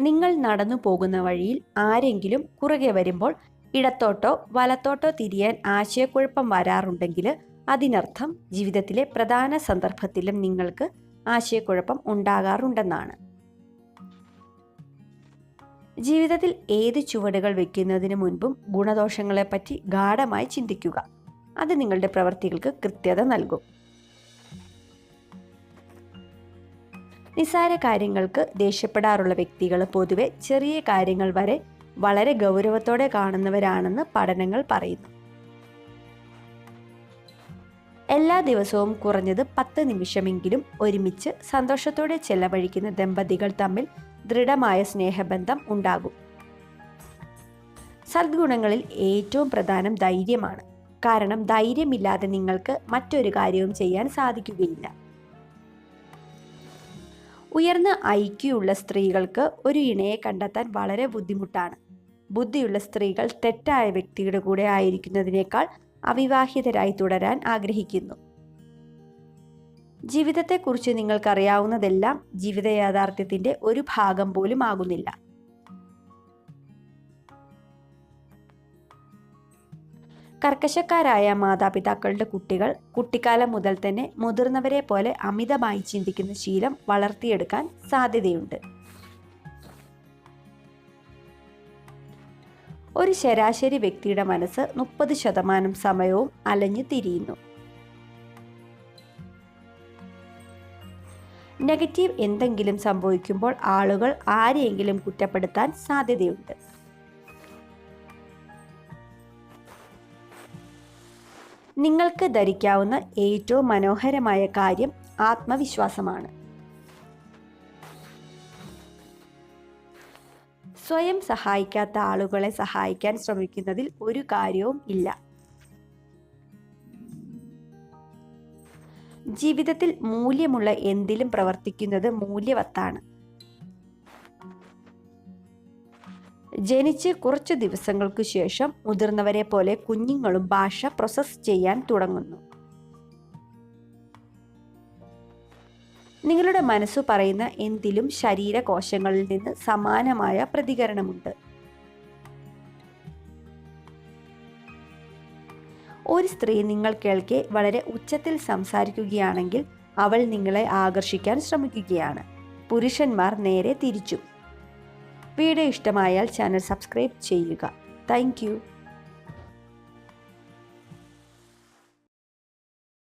നിങ്ങൾ നടന്നു പോകുന്ന വഴിയിൽ ആരെങ്കിലും കുറുകെ വരുമ്പോൾ ഇടത്തോട്ടോ വലത്തോട്ടോ തിരിയാൻ ആശയക്കുഴപ്പം വരാറുണ്ടെങ്കിൽ അതിനർത്ഥം ജീവിതത്തിലെ പ്രധാന സന്ദർഭത്തിലും നിങ്ങൾക്ക് ആശയക്കുഴപ്പം ഉണ്ടാകാറുണ്ടെന്നാണ്. ജീവിതത്തിൽ ഏത് ചുവടുകൾ വെക്കുന്നതിന് മുൻപും ഗുണദോഷങ്ങളെപ്പറ്റി ഗാഢമായി ചിന്തിക്കുക. അത് നിങ്ങളുടെ പ്രവൃത്തികൾക്ക് കൃത്യത നൽകും. നിസ്സാര കാര്യങ്ങൾക്ക് ദേഷ്യപ്പെടാറുള്ള വ്യക്തികൾ പൊതുവെ ചെറിയ കാര്യങ്ങൾ വരെ വളരെ ഗൗരവത്തോടെ കാണുന്നവരാണെന്ന് പഠനങ്ങൾ പറയുന്നു. എല്ലാ ദിവസവും കുറഞ്ഞത് 10 നിമിഷമെങ്കിലും ഒരുമിച്ച് സന്തോഷത്തോടെ ചെലവഴിക്കുന്ന ദമ്പതികൾ തമ്മിൽ ദൃഢമായ സ്നേഹബന്ധം ഉണ്ടാകും. സദ്ഗുണങ്ങളിൽ ഏറ്റവും പ്രധാനം ധൈര്യമാണ്. കാരണം ധൈര്യമില്ലാതെ നിങ്ങൾക്ക് മറ്റൊരു കാര്യവും ചെയ്യാൻ സാധിക്കുകയില്ല. ഉയർന്ന IQ ഉള്ള സ്ത്രീകൾക്ക് ഒരു ഇണയെ കണ്ടെത്താൻ വളരെ ബുദ്ധിമുട്ടാണ്. ബുദ്ധിയുള്ള സ്ത്രീകൾ തെറ്റായ വ്യക്തിയുടെ കൂടെ ആയിരിക്കുന്നതിനേക്കാൾ അവിവാഹിതരായി തുടരാൻ ആഗ്രഹിക്കുന്നു. ജീവിതത്തെക്കുറിച്ച് നിങ്ങൾക്കറിയാവുന്നതെല്ലാം ജീവിത യാഥാർത്ഥ്യത്തിന്റെ ഒരു ഭാഗം പോലും ആകുന്നില്ല. കർക്കശക്കാരായ മാതാപിതാക്കളുടെ കുട്ടികൾ കുട്ടിക്കാലം മുതൽ തന്നെ മുതിർന്നവരെ പോലെ അമിതമായി ചിന്തിക്കുന്ന ശീലം വളർത്തിയെടുക്കാൻ സാധ്യതയുണ്ട്. ഒരു ശരാശരി വ്യക്തിയുടെ മനസ്സ് 30% സമയവും അലഞ്ഞു തിരിയുന്നു. നെഗറ്റീവ് എന്തെങ്കിലും സംഭവിക്കുമ്പോൾ ആളുകൾ ആരെയെങ്കിലും കുറ്റപ്പെടുത്താൻ സാധ്യതയുണ്ട്. നിങ്ങൾക്ക് ധരിക്കാവുന്ന ഏറ്റവും മനോഹരമായ കാര്യം ആത്മവിശ്വാസമാണ്. സ്വയം സഹായിക്കാത്ത ആളുകളെ സഹായിക്കാൻ ശ്രമിക്കുന്നതിൽ ഒരു കാര്യവും ഇല്ല. ജീവിതത്തിൽ മൂല്യമുള്ള എന്തിലും പ്രവർത്തിക്കുന്നത് മൂല്യവത്താണ്. ജനിച്ച് കുറച്ചു ദിവസങ്ങൾക്ക് ശേഷം മുതിർന്നവരെ പോലെ കുഞ്ഞുങ്ങളും ഭാഷ പ്രോസസ് ചെയ്യാൻ തുടങ്ങുന്നു. നിങ്ങളുടെ മനസ്സു പറയുന്ന എന്തിലും ശരീരകോശങ്ങളിൽ നിന്ന് സമാനമായ പ്രതികരണമുണ്ട്. ഒരു സ്ത്രീ നിങ്ങൾ കേൾക്കെ വളരെ ഉച്ചത്തിൽ സംസാരിക്കുകയാണെങ്കിൽ അവൾ നിങ്ങളെ ആകർഷിക്കാൻ ശ്രമിക്കുകയാണ്. പുരുഷന്മാർ നേരെ തിരിച്ചു. വീഡിയോ ഇഷ്ടമായാൽ ചാനൽ സബ്സ്ക്രൈബ് ചെയ്യുക. Thank you.